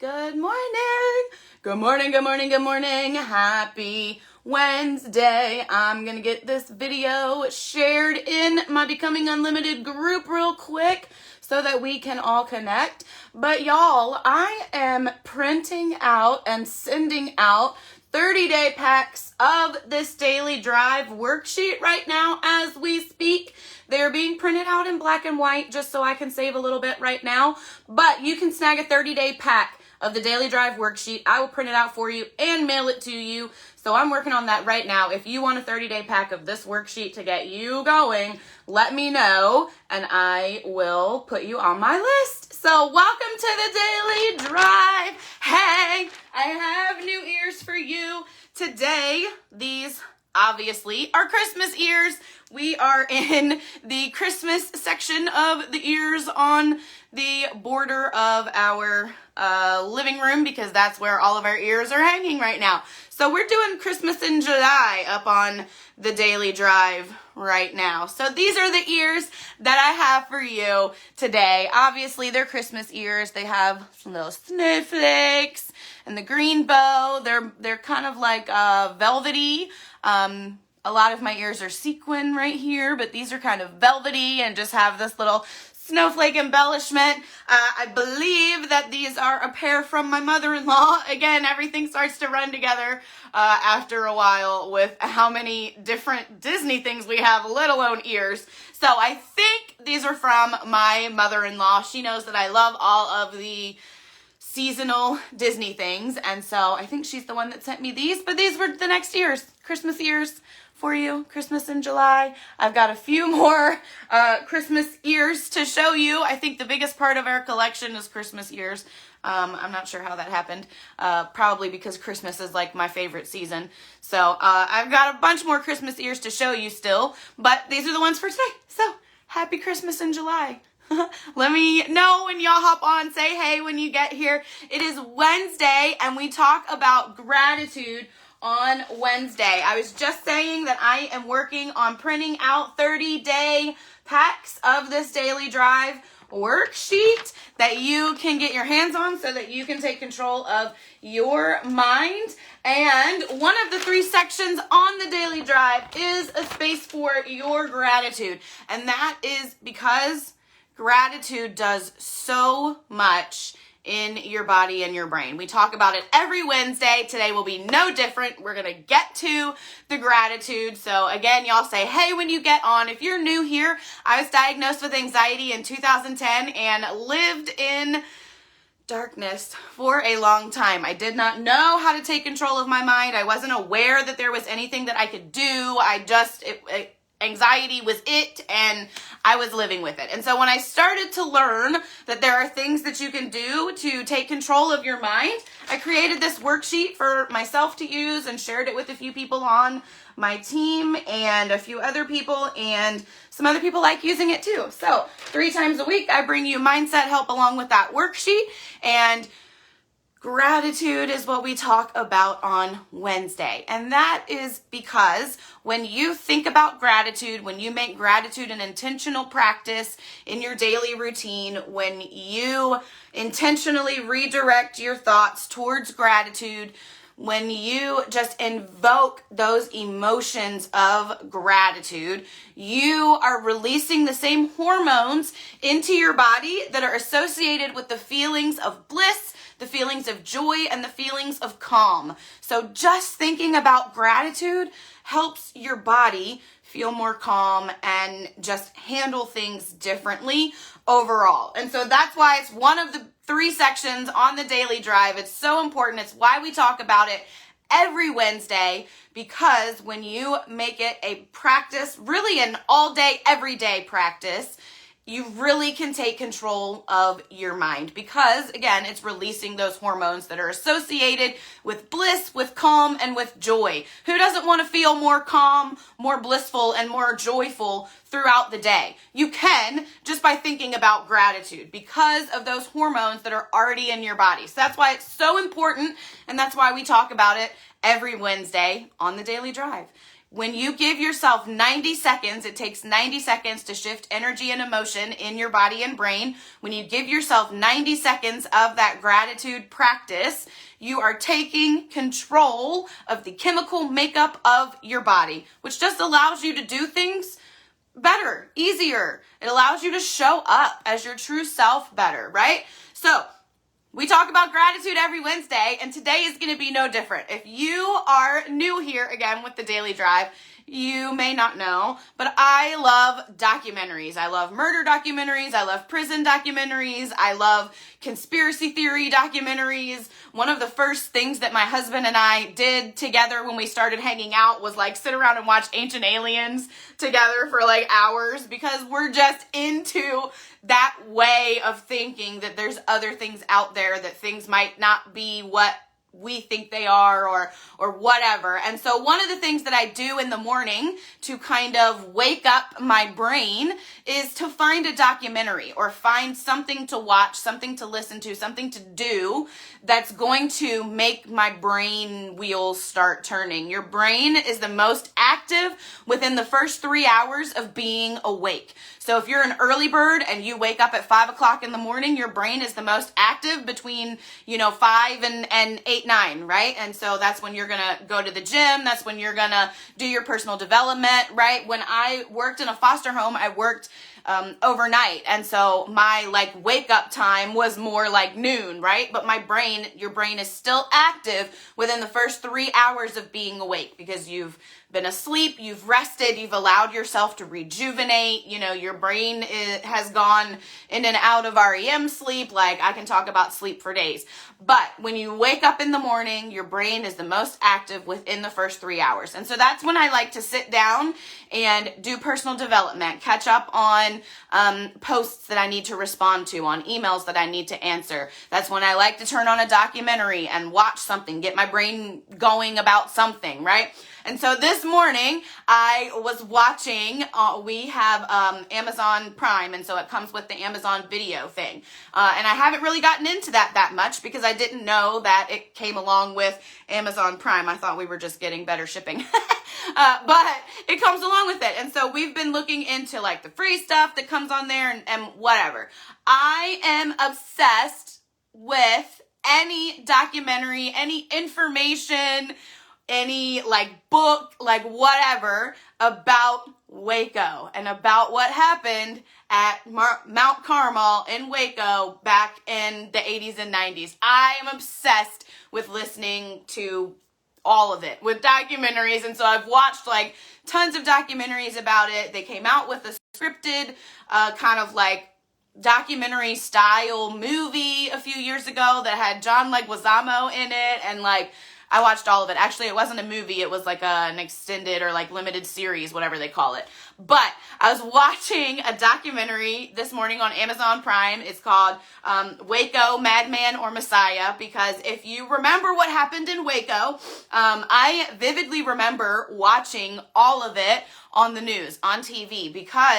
Good morning. Good morning, good morning, good morning. Happy Wednesday. I'm going to get this video shared in my Becoming Unlimited group real quick so that we can all connect. But y'all, I am printing out and sending out 30-day packs of this daily drive worksheet right now as we speak. They're being printed out in black and white just so I can save a little bit right now. But you can snag a 30-day pack of the daily drive worksheet. I will print it out for you and mail it to you. So I'm working on that right now. If you want a 30-day pack of this worksheet to get you going, let me know and I will put you on my list. So welcome to the daily drive. Hey, I have new ears for you today. These obviously are Christmas ears. We are in the Christmas section of the ears on the border of our living room because that's where all of our ears are hanging right now. So we're doing Christmas in July up on the daily drive right now. So these are the ears that I have for you today. Obviously they're Christmas ears. They have some little snowflakes and the green bow. They're kind of like velvety. A lot of my ears are sequin right here, but these are kind of velvety and just have this little snowflake embellishment. I believe that these are a pair from my mother-in-law. Again, everything starts to run together after a while with how many different Disney things we have, let alone ears. So I think these are from my mother-in-law. She knows that I love all of the seasonal Disney things, and so I think she's the one that sent me these, but these were the next ears, Christmas ears for you, Christmas in July. I've got a few more Christmas ears to show you. I think the biggest part of our collection is Christmas ears. I'm not sure how that happened, probably because Christmas is like my favorite season. So I've got a bunch more Christmas ears to show you still, but these are the ones for today. So happy Christmas in July. Let me know when y'all hop on, say hey when you get here. It is Wednesday and we talk about gratitude on Wednesday. I was just saying that I am working on printing out 30-day packs of this daily drive worksheet that you can get your hands on so that you can take control of your mind. And one of the 3 sections on the daily drive is a space for your gratitude. And that is because gratitude does so much in your body and your brain. We talk about it every Wednesday. Today will be no different. We're going to get to the gratitude. So again, y'all say hey when you get on. If you're new here, I was diagnosed with anxiety in 2010 and lived in darkness for a long time. I did not know how to take control of my mind. I wasn't aware that there was anything that I could do. Anxiety was it, and I was living with it. And so when I started to learn that there are things that you can do to take control of your mind, I created this worksheet for myself to use and shared it with a few people on my team and a few other people, and some other people like using it too. So 3 times a week, I bring you mindset help along with that worksheet, and gratitude is what we talk about on Wednesday. And that is because when you think about gratitude, when you make gratitude an intentional practice in your daily routine, when you intentionally redirect your thoughts towards gratitude, when you just invoke those emotions of gratitude, you are releasing the same hormones into your body that are associated with the feelings of bliss, the feelings of joy, and the feelings of calm. So just thinking about gratitude helps your body feel more calm and just handle things differently overall. And so that's why it's one of the 3 sections on the daily drive. It's so important. It's why we talk about it every Wednesday, because when you make it a practice, really an all day, everyday practice, you really can take control of your mind because, again, it's releasing those hormones that are associated with bliss, with calm, and with joy. Who doesn't want to feel more calm, more blissful, and more joyful throughout the day? You can just by thinking about gratitude because of those hormones that are already in your body. So that's why it's so important, and that's why we talk about it every Wednesday on the Daily Drive. When you give yourself 90 seconds, it takes 90 seconds to shift energy and emotion in your body and brain. When you give yourself 90 seconds of that gratitude practice, you are taking control of the chemical makeup of your body, which just allows you to do things better, easier. It allows you to show up as your true self better, right? So we talk about gratitude every Wednesday, and today is going to be no different. If you are new here again with the Daily Drive, you may not know, but I love documentaries. I love murder documentaries. I love prison documentaries. I love conspiracy theory documentaries. One of the first things that my husband and I did together when we started hanging out was like sit around and watch Ancient Aliens together for like hours, because we're just into that way of thinking that there's other things out there, that things might not be what we think they are or whatever. And so one of the things that I do in the morning to kind of wake up my brain is to find a documentary or find something to watch, something to listen to, something to do that's going to make my brain wheels start turning. Your brain is the most active within the first 3 hours of being awake. So if you're an early bird and you wake up at 5 o'clock in the morning, your brain is the most active between, 5 and 8, 9, right? And so that's when you're going to go to the gym. That's when you're going to do your personal development, right? When I worked in a foster home, I worked overnight. And so my wake up time was more like noon, right? But your brain is still active within the first 3 hours of being awake, because you've been asleep, you've rested, you've allowed yourself to rejuvenate. Your brain has gone in and out of REM sleep. I can talk about sleep for days. But when you wake up in the morning, your brain is the most active within the first 3 hours. And so that's when I like to sit down and do personal development, catch up on posts that I need to respond to, on emails that I need to answer. That's when I like to turn on a documentary and watch something, get my brain going about something, right? And so this morning I was watching, we have Amazon Prime, and so it comes with the Amazon Video thing. And I haven't really gotten into that much because I didn't know that it came along with Amazon Prime. I thought we were just getting better shipping. But it comes along with it. And so we've been looking into the free stuff that comes on there and whatever. I am obsessed with any documentary, any information, any book, whatever about Waco and about what happened at Mount Carmel in Waco back in the 80s and 90s. I am obsessed with listening to all of it with documentaries. And so I've watched tons of documentaries about it. They came out with a scripted kind of documentary style movie a few years ago that had John Leguizamo in it, and I watched all of it. Actually, it wasn't a movie. It was an extended or limited series, whatever they call it. But I was watching a documentary this morning on Amazon Prime. It's called Waco, Madman or Messiah, because if you remember what happened in Waco, I vividly remember watching all of it on the news, on TV, because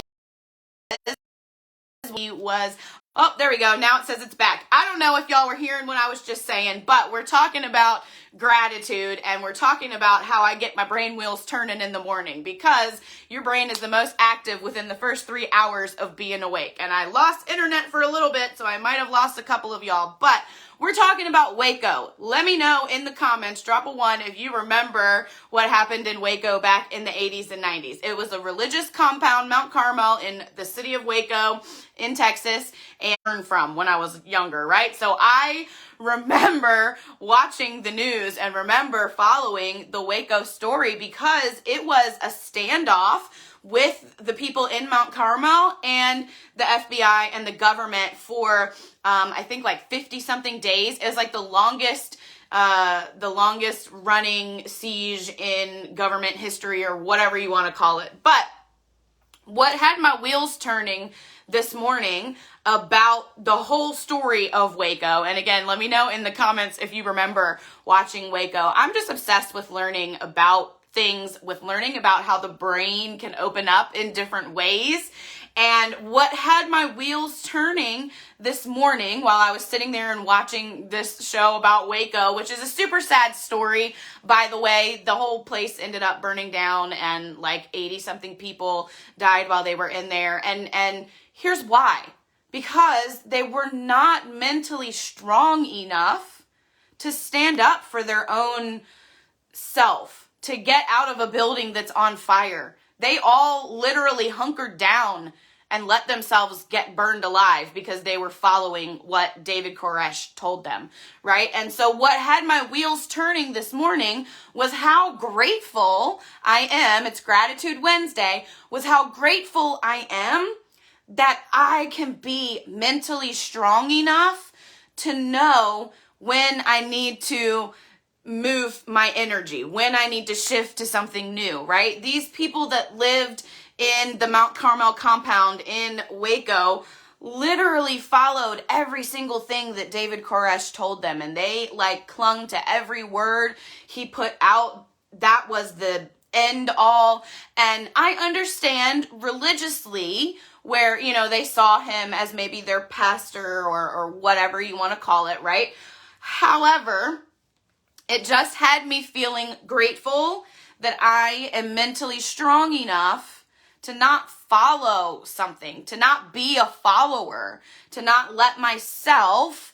he was... Oh, there we go. Now it says it's back. I don't know if y'all were hearing what I was just saying, but we're talking about gratitude, and we're talking about how I get my brain wheels turning in the morning, because your brain is the most active within the first 3 hours of being awake. And I lost internet for a little bit, so I might have lost a couple of y'all, but we're talking about Waco. Let me know in the comments, drop a 1 if you remember what happened in Waco back in the 80s and 90s. It was a religious compound, Mount Carmel, in the city of Waco in Texas, and I learned from when I was younger, right? So I remember watching the news and remember following the Waco story, because it was a standoff with the people in Mount Carmel and the FBI and the government for I think 50 something days. It was the longest running siege in government history, or whatever you want to call it. But what had my wheels turning this morning about the whole story of Waco, and again, let me know in the comments if you remember watching Waco. I'm just obsessed with learning about things, with learning about how the brain can open up in different ways. And what had my wheels turning this morning while I was sitting there and watching this show about Waco, which is a super sad story, by the way. The whole place ended up burning down and like 80 something people died while they were in there. And here's why. Because they were not mentally strong enough to stand up for their own self, to get out of a building that's on fire. They all literally hunkered down and let themselves get burned alive because they were following what David Koresh told them, right? And so what had my wheels turning this morning was how grateful I am, it's Gratitude Wednesday, was how grateful I am that I can be mentally strong enough to know when I need to move my energy, when I need to shift to something new, right? These people that lived in the Mount Carmel compound in Waco literally followed every single thing that David Koresh told them, and they like clung to every word he put out. That was the end all. And I understand religiously where, you know, they saw him as maybe their pastor or whatever you want to call it, right? However, it just had me feeling grateful that I am mentally strong enough to not follow something, to not be a follower, to not let myself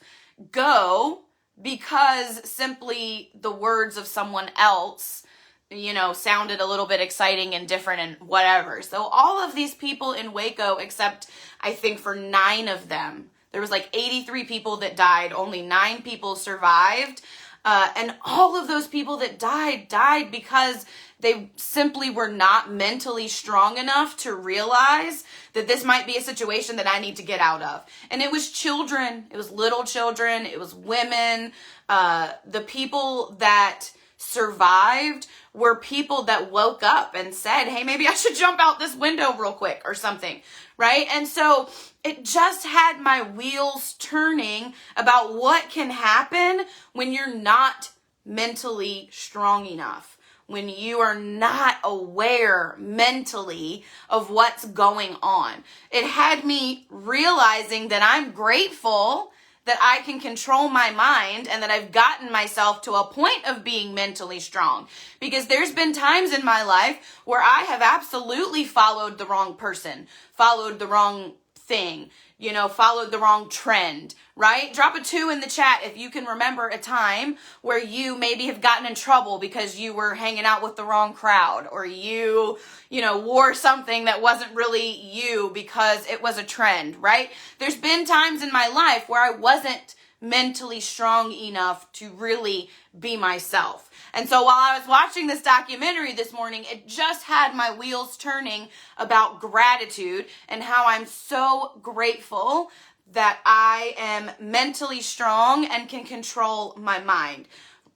go because simply the words of someone else, you know, sounded a little bit exciting and different and whatever. So all of these people in Waco, except I think for 9 of them, there was like 83 people that died, only 9 people survived. And all of those people that died because they simply were not mentally strong enough to realize that this might be a situation that I need to get out of. And it was children, it was little children, it was women. The people that survived were people that woke up and said, hey, maybe I should jump out this window real quick or something, right? And so it just had my wheels turning about what can happen when you're not mentally strong enough, when you are not aware mentally of what's going on. It had me realizing that I'm grateful that I can control my mind and that I've gotten myself to a point of being mentally strong. Because there's been times in my life where I have absolutely followed the wrong person, followed the wrong thing, you know, followed the wrong trend, right? Drop a 2 in the chat if you can remember a time where you maybe have gotten in trouble because you were hanging out with the wrong crowd, or you know, wore something that wasn't really you because it was a trend, right? There's been times in my life where I wasn't mentally strong enough to really be myself. And so while I was watching this documentary this morning, it just had my wheels turning about gratitude and how I'm so grateful that I am mentally strong and can control my mind.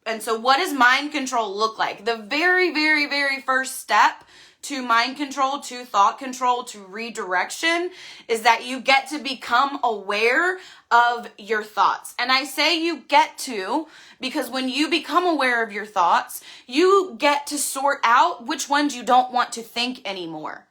And so what does mind control look like? The very, very, very first step to mind control, to thought control, to redirection is that you get to become aware of your thoughts. And I say you get to because when you become aware of your thoughts, you get to sort out which ones you don't want to think anymore.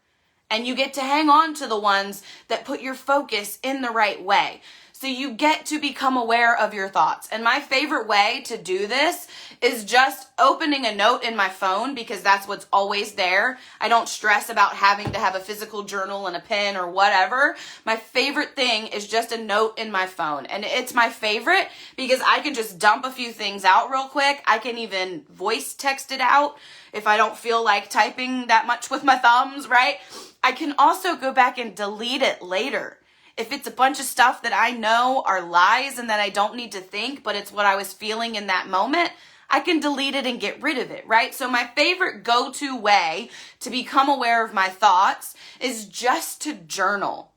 And you get to hang on to the ones that put your focus in the right way. So you get to become aware of your thoughts. And my favorite way to do this is just opening a note in my phone, because that's what's always there. I don't stress about having to have a physical journal and a pen or whatever. My favorite thing is just a note in my phone. And it's my favorite because I can just dump a few things out real quick. I can even voice text it out if I don't feel like typing that much with my thumbs, right? I can also go back and delete it later. If it's a bunch of stuff that I know are lies and that I don't need to think, but it's what I was feeling in that moment, I can delete it and get rid of it, right? So my favorite go-to way to become aware of my thoughts is just to journal.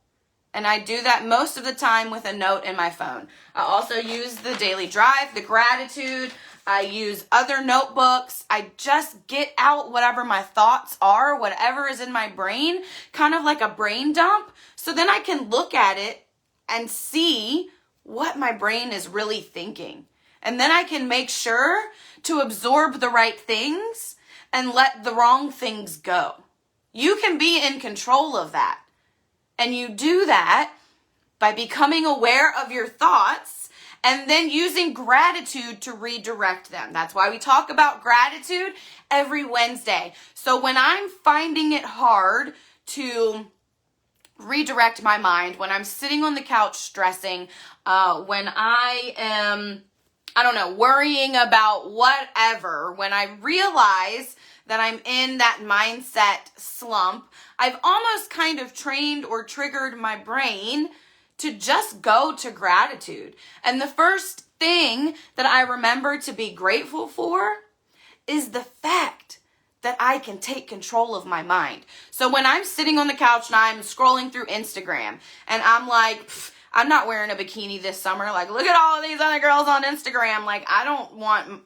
And I do that most of the time with a note in my phone. I also use the Daily Drive, the Gratitude. I use other notebooks. I just get out whatever my thoughts are, whatever is in my brain, kind of like a brain dump. So then I can look at it and see what my brain is really thinking. And then I can make sure to absorb the right things and let the wrong things go. You can be in control of that. And you do that by becoming aware of your thoughts and then using gratitude to redirect them. That's why we talk about gratitude every Wednesday. So when I'm finding it hard to redirect my mind, when I'm sitting on the couch stressing, when I am, worrying about whatever, when I realize that I'm in that mindset slump, I've almost kind of trained or triggered my brain to just go to gratitude. And the first thing that I remember to be grateful for is the fact that I can take control of my mind. So when I'm sitting on the couch and I'm scrolling through Instagram and I'm like, I'm not wearing a bikini this summer. Like, look at all of these other girls on Instagram. Like, I don't want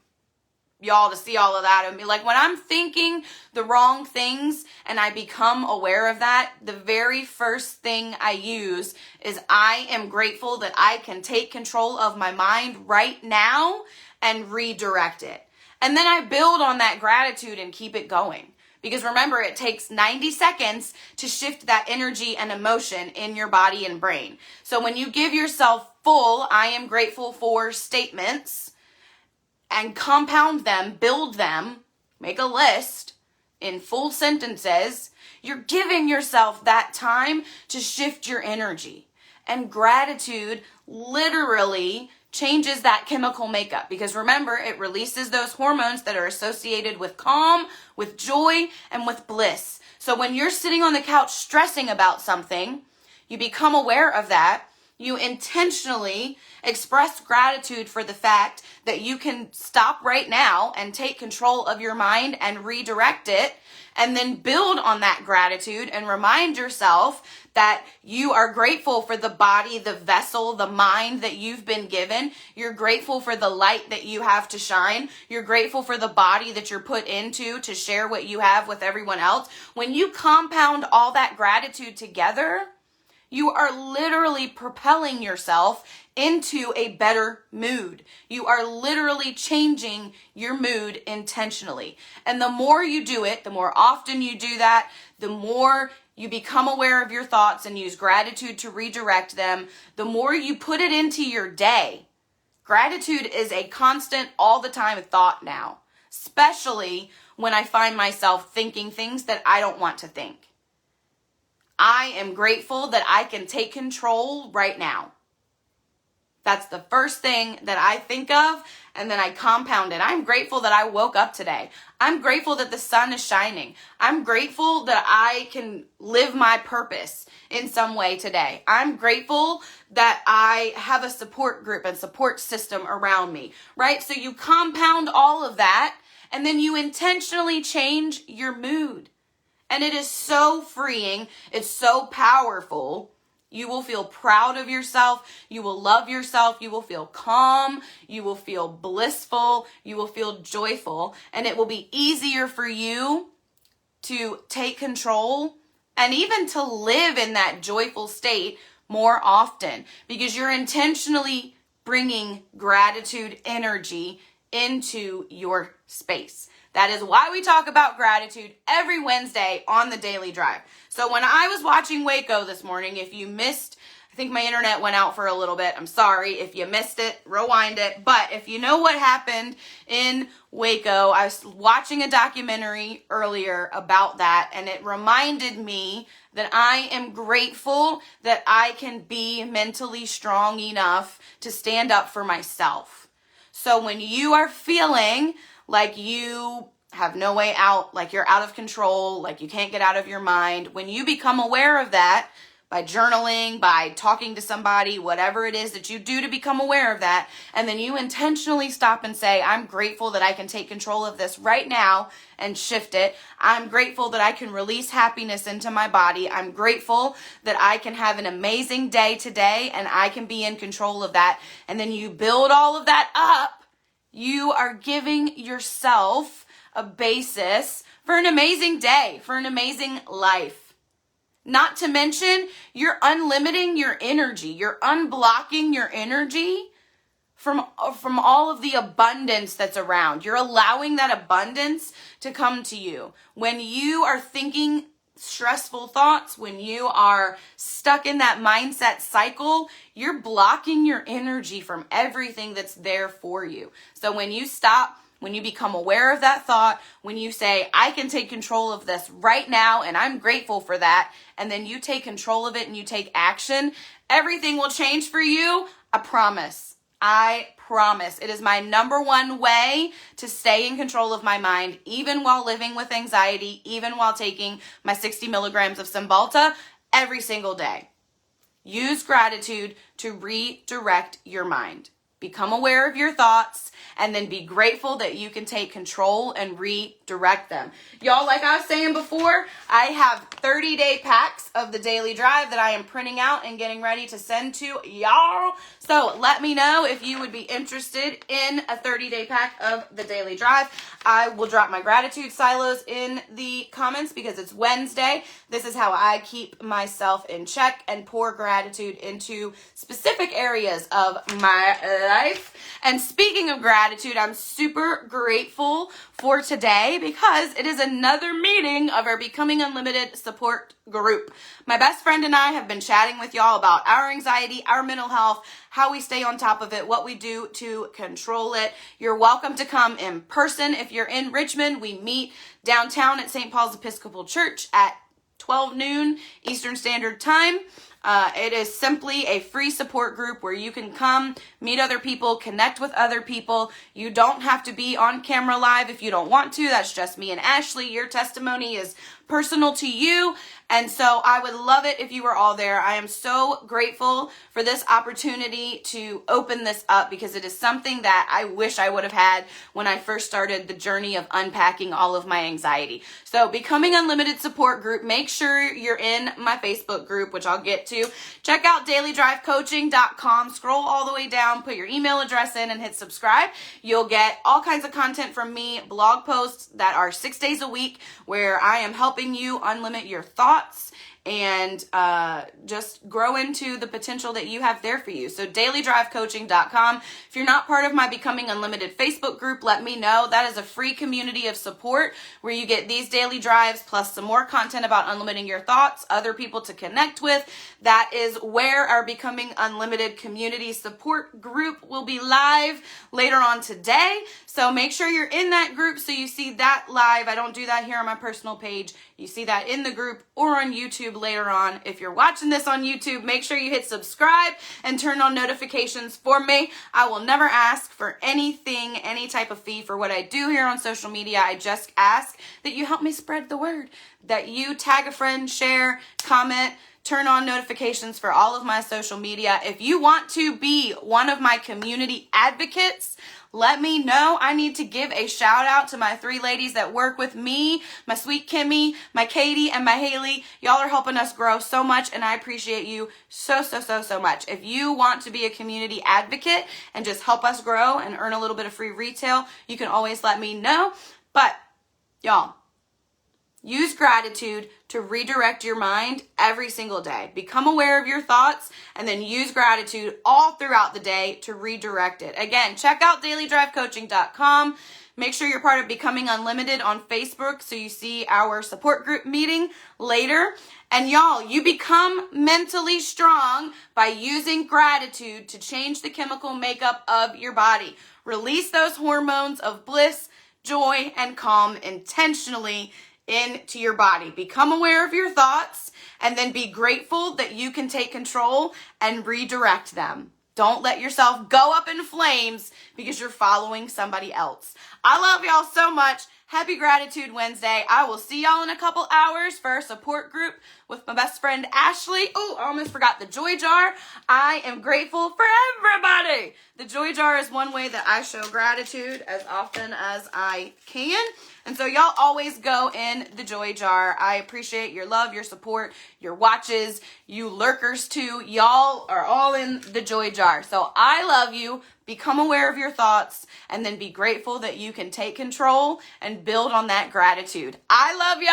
y'all to see all of that and be like, when I'm thinking the wrong things and I become aware of that, the very first thing I use is I am grateful that I can take control of my mind right now and redirect it. And then I build on that gratitude and keep it going. Because remember, it takes 90 seconds to shift that energy and emotion in your body and brain. So when you give yourself full, I am grateful for statements, and compound them, build them, make a list in full sentences, you're giving yourself that time to shift your energy. And gratitude literally changes that chemical makeup, because remember, it releases those hormones that are associated with calm, with joy, and with bliss. So when you're sitting on the couch stressing about something, you become aware of that. You intentionally express gratitude for the fact that you can stop right now and take control of your mind and redirect it, and then build on that gratitude and remind yourself that you are grateful for the body, the vessel, the mind that you've been given. You're grateful for the light that you have to shine. You're grateful for the body that you're put into to share what you have with everyone else. When you compound all that gratitude together, you are literally propelling yourself into a better mood. You are literally changing your mood intentionally. And the more you do it, the more often you do that, the more you become aware of your thoughts and use gratitude to redirect them, the more you put it into your day. Gratitude is a constant, all the time thought now, especially when I find myself thinking things that I don't want to think. I am grateful that I can take control right now. That's the first thing that I think of, and then I compound it. I'm grateful that I woke up today. I'm grateful that the sun is shining. I'm grateful that I can live my purpose in some way today. I'm grateful that I have a support group and support system around me, right? So you compound all of that, and then you intentionally change your mood. And it is so freeing. It's so powerful. You will feel proud of yourself. You will love yourself. You will feel calm. You will feel blissful. You will feel joyful. And it will be easier for you to take control and even to live in that joyful state more often, because you're intentionally bringing gratitude energy into your space. That is why we talk about gratitude every Wednesday on the Daily Drive. So when I was watching Waco this morning, if you missed, I think my internet went out for a little bit. I'm sorry if you missed it, rewind it. But if you know what happened in Waco, I was watching a documentary earlier about that, and it reminded me that I am grateful that I can be mentally strong enough to stand up for myself. So when you are feeling like you have no way out, like you're out of control, like you can't get out of your mind, when you become aware of that by journaling, by talking to somebody, whatever it is that you do to become aware of that, and then you intentionally stop and say, I'm grateful that I can take control of this right now and shift it. I'm grateful that I can release happiness into my body. I'm grateful that I can have an amazing day today and I can be in control of that. And then you build all of that up. You are giving yourself a basis for an amazing day, for an amazing life. Not to mention, you're unlimiting your energy. You're unblocking your energy from all of the abundance that's around. You're allowing that abundance to come to you. When you are thinking stressful thoughts, when you are stuck in that mindset cycle, you're blocking your energy from everything that's there for you. So when you stop, when you become aware of that thought, when you say, I can take control of this right now, and I'm grateful for that, and then you take control of it and you take action, everything will change for you. I promise. I promise. It is my number one way to stay in control of my mind, even while living with anxiety, even while taking my 60 milligrams of Cymbalta every single day. Use gratitude to redirect your mind. Become aware of your thoughts, and then be grateful that you can take control and redirect them. Y'all, like I was saying before, I have 30-day packs of the Daily Drive that I am printing out and getting ready to send to y'all. So let me know if you would be interested in a 30-day pack of the Daily Drive. I will drop my gratitude silos in the comments because it's Wednesday. This is how I keep myself in check and pour gratitude into specific areas of my life. And speaking of gratitude, I'm super grateful for today because it is another meeting of our Becoming Unlimited support group. My best friend and I have been chatting with y'all about our anxiety, our mental health, how we stay on top of it, what we do to control it. You're welcome to come in person. If you're in Richmond, we meet downtown at St. Paul's Episcopal Church at 12 noon Eastern Standard Time. It is simply a free support group where you can come, meet other people, connect with other people. You don't have to be on camera live if you don't want to. That's just me and Ashley. Your testimony is personal to you. And so I would love it if you were all there. I am so grateful for this opportunity to open this up because it is something that I wish I would have had when I first started the journey of unpacking all of my anxiety. So Becoming Unlimited support group, make sure you're in my Facebook group, which I'll get to. Check out dailydrivecoaching.com. Scroll all the way down, put your email address in and hit subscribe. You'll get all kinds of content from me, blog posts that are 6 days a week where I am helping you unlimit your thoughts and just grow into the potential that you have there for you. So dailydrivecoaching.com. If you're not part of my Becoming Unlimited Facebook group, let me know. That is a free community of support where you get these daily drives plus some more content about unlimiting your thoughts, other people to connect with. That is where our Becoming Unlimited community support group will be live later on today. So make sure you're in that group so you see that live. I don't do that here on my personal page. You see that in the group or on YouTube later on. If you're watching this on YouTube, make sure you hit subscribe and turn on notifications for me. I will never ask for anything, any type of fee for what I do here on social media. I just ask that you help me spread the word, that you tag a friend, share, comment, turn on notifications for all of my social media. If you want to be one of my community advocates, let me know. I need to give a shout out to my 3 ladies that work with me, my sweet Kimmy, my Katie, and my Haley. Y'all are helping us grow so much, and I appreciate you so much. If you want to be a community advocate and just help us grow and earn a little bit of free retail, you can always let me know. But y'all, use gratitude to redirect your mind every single day. Become aware of your thoughts and then use gratitude all throughout the day to redirect it. Again, check out dailydrivecoaching.com. Make sure you're part of Becoming Unlimited on Facebook so you see our support group meeting later. And y'all, you become mentally strong by using gratitude to change the chemical makeup of your body. Release those hormones of bliss, joy, and calm intentionally into your body. Become aware of your thoughts and then be grateful that you can take control and redirect them. Don't let yourself go up in flames because you're following somebody else. I love y'all so much. Happy Gratitude Wednesday. I will see y'all in a couple hours for our support group with my best friend Ashley. Oh, I almost forgot the Joy Jar. I am grateful for everybody. The Joy Jar is one way that I show gratitude as often as I can. And so y'all always go in the Joy Jar. I appreciate your love, your support, your watches, you lurkers too. Y'all are all in the Joy Jar. So I love you. Become aware of your thoughts and then be grateful that you can take control and build on that gratitude. I love y'all.